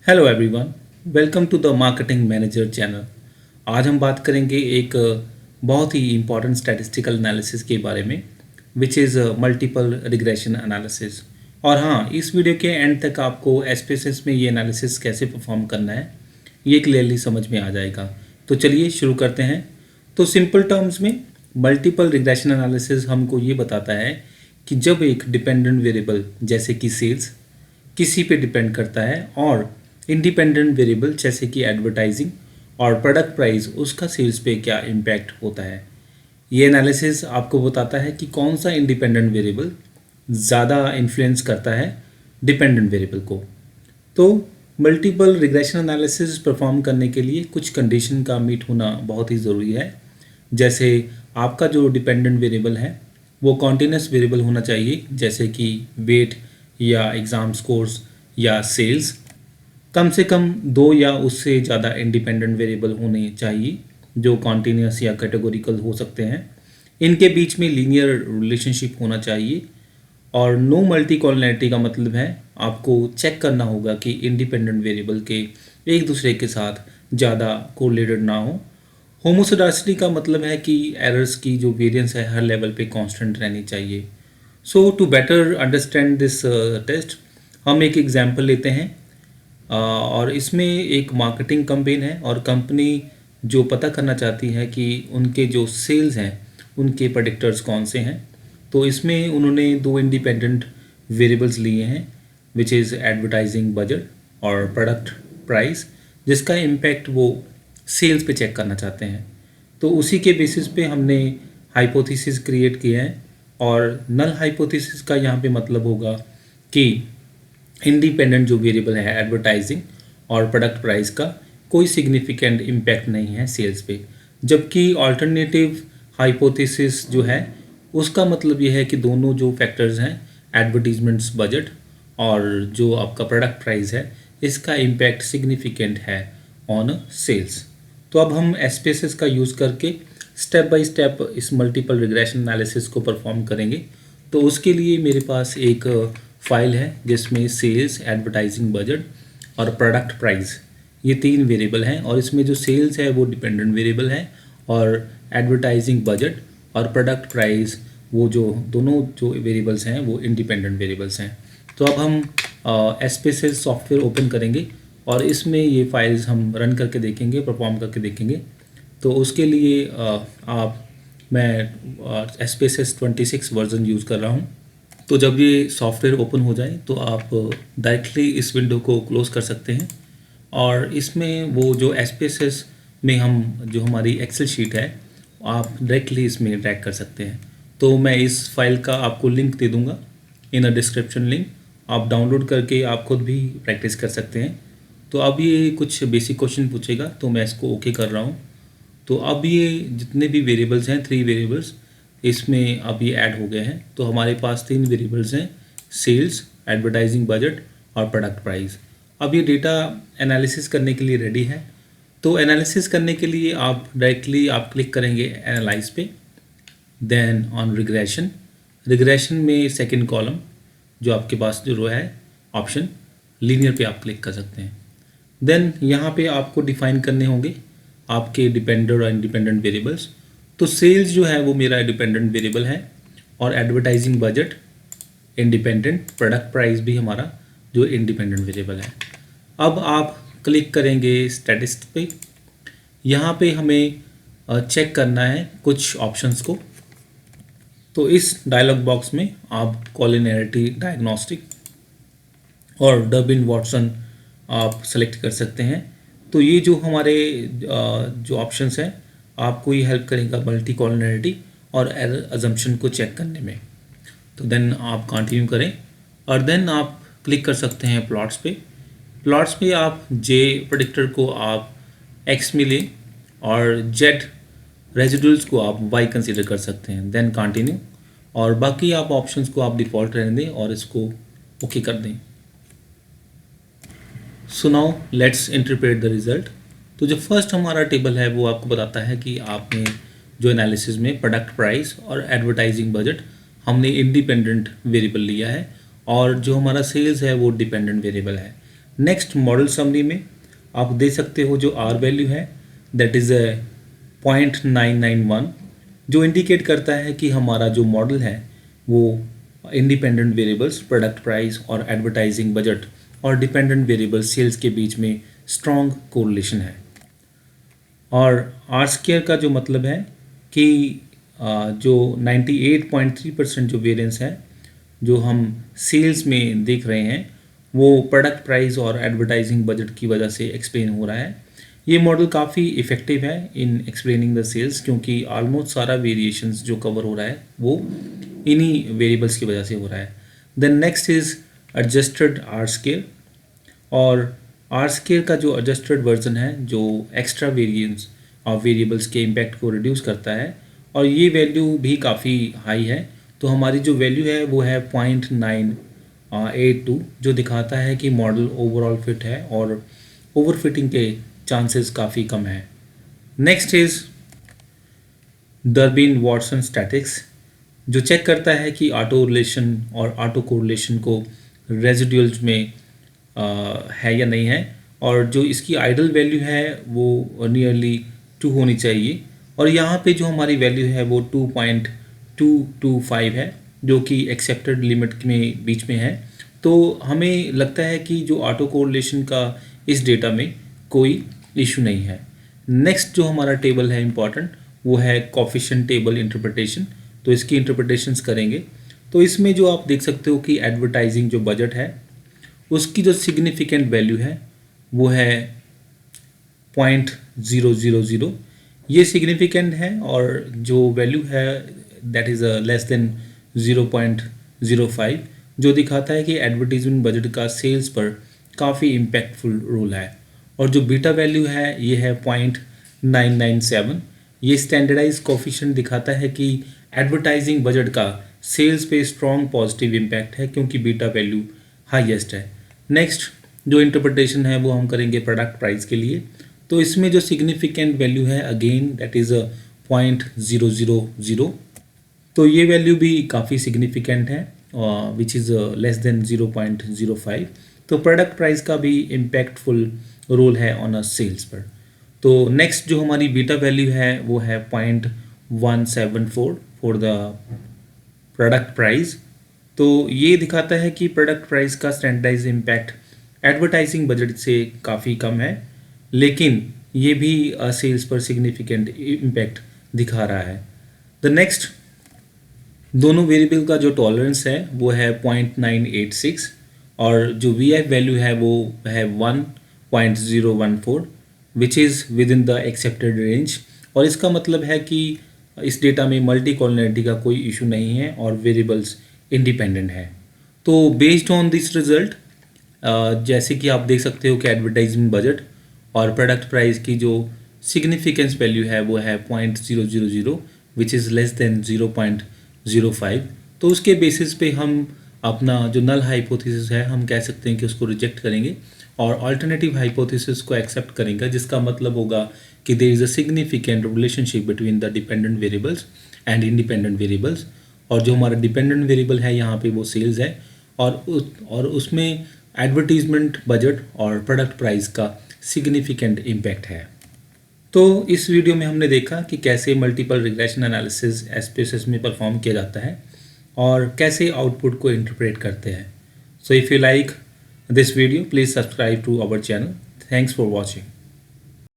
Hello everyone, welcome to the marketing manager channel. आज हम बात करेंगे एक बहुत ही इम्पॉर्टेंट स्टैटिस्टिकल एनालिसिस के बारे में, which is multiple regression analysis. और हाँ, इस वीडियो के एंड तक आपको एसपीएसएस में ये एनालिसिस कैसे परफॉर्म करना है ये क्लियरली समझ में आ जाएगा। तो चलिए शुरू करते हैं। तो सिंपल टर्म्स में मल्टीपल रिग्रेशन एनालिसिस हमको ये बताता है कि जब एक डिपेंडेंट वेरिएबल जैसे कि सेल्स किसी पे डिपेंड करता है और इंडिपेंडेंट वेरिएबल जैसे कि एडवर्टाइजिंग और प्रोडक्ट प्राइस उसका सेल्स पे क्या इम्पैक्ट होता है। ये एनालिसिस आपको बताता है कि कौन सा इंडिपेंडेंट वेरिएबल ज़्यादा इन्फ्लुएंस करता है डिपेंडेंट वेरिएबल को। तो मल्टीपल रिग्रेशन एनालिसिस परफॉर्म करने के लिए कुछ कंडीशन का मीट होना बहुत ही ज़रूरी है। जैसे आपका जो डिपेंडेंट वेरिएबल है वो कॉन्टिन्यूस वेरिएबल होना चाहिए, जैसे कि वेट या एग्ज़ाम स्कोर्स या सेल्स। कम से कम दो या उससे ज़्यादा इंडिपेंडेंट वेरिएबल होने चाहिए जो कॉन्टिन्यूस या कैटेगोरिकल हो सकते हैं। इनके बीच में लीनियर रिलेशनशिप होना चाहिए। और नो मल्टी कॉर्डिनेलिटी का मतलब है आपको चेक करना होगा कि इंडिपेंडेंट वेरिएबल के एक दूसरे के साथ ज़्यादा कोरिलेटेड ना हो। होमोसेडासिटी का मतलब है कि एरर्स की जो वेरिएंस है हर लेवल पे कांस्टेंट रहनी चाहिए। So to better understand this test हम एक एग्जांपल लेते हैं। और इसमें एक मार्केटिंग कैंपेन है और कंपनी जो पता करना चाहती है कि उनके जो सेल्स हैं उनके प्रेडिक्टर्स कौन से हैं। तो इसमें उन्होंने दो इंडिपेंडेंट वेरिएबल्स लिए हैं, विच इज़ एडवर्टाइजिंग बजट और प्रोडक्ट प्राइस, जिसका इम्पैक्ट वो सेल्स पे चेक करना चाहते हैं। तो उसी के बेसिस पे हमने हाइपोथेसिस क्रिएट किए हैं। और नल हाइपोथेसिस का यहाँ पे मतलब होगा कि इंडिपेंडेंट जो वेरिएबल है एडवर्टाइजिंग और प्रोडक्ट प्राइस का कोई सिग्निफिकेंट इम्पैक्ट नहीं है सेल्स पे। जबकि अल्टरनेटिव हाइपोथेसिस जो है उसका मतलब ये है कि दोनों जो फैक्टर्स हैं एडवर्टीजमेंट्स बजट और जो आपका प्रोडक्ट प्राइस है इसका इम्पैक्ट सिग्निफिकेंट है ऑन सेल्स। तो अब हम एसपीएसएस का यूज़ करके स्टेप बाय स्टेप इस मल्टीपल रिग्रेशन एनालिसिस को परफॉर्म करेंगे। तो उसके लिए मेरे पास एक फाइल है जिसमें सेल्स, एडवर्टाइजिंग बजट और प्रोडक्ट प्राइस ये तीन वेरिएबल हैं। और इसमें जो सेल्स है वो डिपेंडेंट वेरिएबल है और एडवर्टाइजिंग बजट और प्रोडक्ट प्राइस वो जो दोनों जो वेरिएबल्स हैं वो इंडिपेंडेंट वेरिएबल्स हैं। तो अब हम एसपीएसएस सॉफ्टवेयर ओपन करेंगे और इसमें ये फाइल्स हम रन करके देखेंगे, परफॉर्म करके देखेंगे। तो उसके लिए मैं एसपीएसएस 26 वर्जन यूज़ कर रहा हूँ। तो जब ये सॉफ्टवेयर ओपन हो जाए तो आप डायरेक्टली इस विंडो को क्लोज़ कर सकते हैं। और इसमें वो जो एसपीएसएस में हम जो हमारी एक्सेल शीट है आप डायरेक्टली इसमें ड्रैग कर सकते हैं। तो मैं इस फाइल का आपको लिंक दे दूँगा इन अ डिस्क्रिप्शन लिंक, आप डाउनलोड करके आप खुद भी प्रैक्टिस कर सकते हैं। तो अब ये कुछ बेसिक क्वेश्चन पूछेगा तो मैं इसको ओके कर रहा हूँ। तो अब ये जितने भी वेरिएबल्स हैं 3 वेरिएबल्स इसमें अब ये ऐड हो गए हैं। तो हमारे पास 3 वेरिएबल्स हैं, सेल्स, एडवर्टाइजिंग बजट और प्रोडक्ट प्राइस। अब ये डेटा एनालिसिस करने के लिए रेडी है। तो एनालिसिस करने के लिए आप डायरेक्टली आप क्लिक करेंगे एनालाइज पे, देन ऑन रिग्रेशन। रिग्रेशन में सेकंड कॉलम जो आपके पास जो रो है ऑप्शन लीनियर पे आप क्लिक कर सकते हैं। देन यहाँ पे आपको डिफाइन करने होंगे आपके डिपेंडेंट और इंडिपेंडेंट वेरिएबल्स। तो सेल्स जो है वो मेरा डिपेंडेंट वेरिएबल है और advertising budget independent, product price भी हमारा जो इंडिपेंडेंट वेरिएबल है। अब आप क्लिक करेंगे स्टैटिस्ट पे। यहाँ पे हमें चेक करना है कुछ ऑप्शंस को। तो इस डायलॉग बॉक्स में आप कॉलिनैरिटी डायग्नोस्टिक और डबिन वॉटसन आप सेलेक्ट कर सकते हैं। तो ये जो हमारे जो ऑप्शंस हैं आपको ये हेल्प करेगा मल्टी कॉलिनैरिटी और एरर अजम्पशन को चेक करने में। तो देन आप कंटिन्यू करें और देन आप क्लिक कर सकते हैं प्लॉट्स पे। प्लॉट्स पे आप जे प्रेडिक्टर को आप एक्स में लें और जेड रेजिडुअल्स को आप वाई कंसीडर कर सकते हैं। देन कंटिन्यू और बाकी आप ऑप्शंस को आप डिफ़ॉल्ट रहने दें और इसको ओके कर दें। So now let's interpret the result. तो जो फर्स्ट हमारा टेबल है वो आपको बताता है कि आपने जो एनालिसिस में प्रोडक्ट प्राइस और एडवर्टाइजिंग बजट हमने इंडिपेंडेंट वेरिएबल लिया है और जो हमारा सेल्स है वो डिपेंडेंट वेरिएबल है। नेक्स्ट मॉडल समरी में आप दे सकते हो जो आर वैल्यू है दैट इज़ 0.991, जो इंडिकेट करता है कि हमारा जो मॉडल है वो इंडिपेंडेंट वेरिएबल्स प्रोडक्ट प्राइस और एडवर्टाइजिंग बजट और डिपेंडेंट वेरिएबल सेल्स के बीच में स्ट्रॉन्ग कोरिलेशन है। और आर स्क्वायर का जो मतलब है कि जो 98.3% जो वेरिएंस है जो हम सेल्स में देख रहे हैं वो प्रोडक्ट प्राइस और एडवर्टाइजिंग बजट की वजह से एक्सप्लेन हो रहा है। ये मॉडल काफ़ी इफ़ेक्टिव है इन एक्सप्लेनिंग द सेल्स, क्योंकि ऑलमोस्ट सारा वेरिएशंस जो कवर हो रहा है वो इन्हीं वेरिएबल्स की वजह से हो रहा है। Then next is adjusted R scale, और आर स्केल का जो एडजस्टेड वर्जन है जो एक्स्ट्रा वेरिएंस ऑफ वेरिएबल्स के इम्पैक्ट को रिड्यूस करता है, और ये वैल्यू भी काफ़ी हाई है। तो हमारी जो वैल्यू है वो है 0.982, जो दिखाता है कि मॉडल ओवरऑल फिट है और ओवर फिटिंग के चांसेस काफ़ी कम है। Next is Durban Watson statics, जो चेक करता है कि ऑटो रिलेशन और ऑटो कोरिलेशन को रेजिडुअल्स में है या नहीं है, और जो इसकी आइडल वैल्यू है वो नियरली 2 होनी चाहिए, और यहाँ पे जो हमारी वैल्यू है वो 2.225 है, जो कि एक्सेप्टेड लिमिट में बीच में है। तो हमें लगता है कि जो ऑटो कोरिलेशन का इस डेटा में कोई इशू नहीं है। नेक्स्ट जो हमारा टेबल है इम्पॉर्टेंट वो है कोफिशिएंट टेबल इंटरप्रिटेशन। तो इसकी इंटरप्रिटेशंस करेंगे। तो इसमें जो आप देख सकते हो कि एडवर्टाइजिंग जो बजट है उसकी जो सिग्निफिकेंट वैल्यू है वो है 0.000। ये सिग्निफिकेंट है, और जो वैल्यू है दैट इज़ लेस देन 0.05, जो दिखाता है कि एडवर्टीजमेंट बजट का सेल्स पर काफ़ी इम्पैक्टफुल रोल है। और जो बीटा वैल्यू है ये है 0.997। ये स्टैंडर्डाइज कोफिशिएंट दिखाता है कि एडवर्टाइजिंग बजट का सेल्स पे स्ट्रॉन्ग पॉजिटिव इम्पैक्ट है, क्योंकि बीटा वैल्यू हाईएस्ट है। नेक्स्ट जो इंटरप्रिटेशन है वो हम करेंगे प्रोडक्ट प्राइस के लिए। तो इसमें जो सिग्निफिकेंट वैल्यू है अगेन दैट इज़ 0.000। तो ये वैल्यू भी काफ़ी सिग्निफिकेंट है विच इज़ लेस देन 0.05। तो प्रोडक्ट प्राइस का भी इम्पैक्टफुल रोल है ऑन अ सेल्स पर। तो नेक्स्ट जो हमारी बीटा वैल्यू है वो है 0.174 फॉर द प्रोडक्ट प्राइस। तो ये दिखाता है कि प्रोडक्ट प्राइस का स्टैंडर्डाइज इम्पैक्ट एडवर्टाइजिंग बजट से काफ़ी कम है, लेकिन ये भी सेल्स पर सिग्निफिकेंट इम्पैक्ट दिखा रहा है। द नेक्स्ट दोनों वेरिएबल का जो टॉलरेंस है वो है 0.986, और जो वी एफ वैल्यू है वो है 1.014 which is with in the accepted range. और इसका मतलब है कि इस डेटा में मल्टी कॉलिनिटी का कोई इशू नहीं है और वेरिएबल्स इंडिपेंडेंट है। तो बेस्ड ऑन दिस रिजल्ट जैसे कि आप देख सकते हो कि एडवर्टाइजमेंट बजट और प्रोडक्ट प्राइस की जो सिग्निफिकेंस वैल्यू है वो है 0.000 विच इज़ लेस देन 0.05। तो उसके बेसिस पे हम अपना जो नल हाइपोथेसिस है हम कह सकते हैं कि उसको रिजेक्ट करेंगे और अल्टरनेटिव हाइपोथेसिस को एक्सेप्ट करेंगे, जिसका मतलब होगा कि there is a significant relationship between the dependent variables and independent variables. और जो हमारा डिपेंडेंट वेरिएबल है यहाँ पे वो सेल्स है, और उसमें एडवर्टीजमेंट बजट और प्रोडक्ट प्राइस का सिग्निफिकेंट इम्पैक्ट है। तो इस वीडियो में हमने देखा कि कैसे मल्टीपल रिग्रेशन एनालिसिस एसपीएसएस में परफॉर्म किया जाता है और कैसे आउटपुट को इंटरप्रेट करते हैं। So if you like this video please subscribe to our channel. Thanks for watching.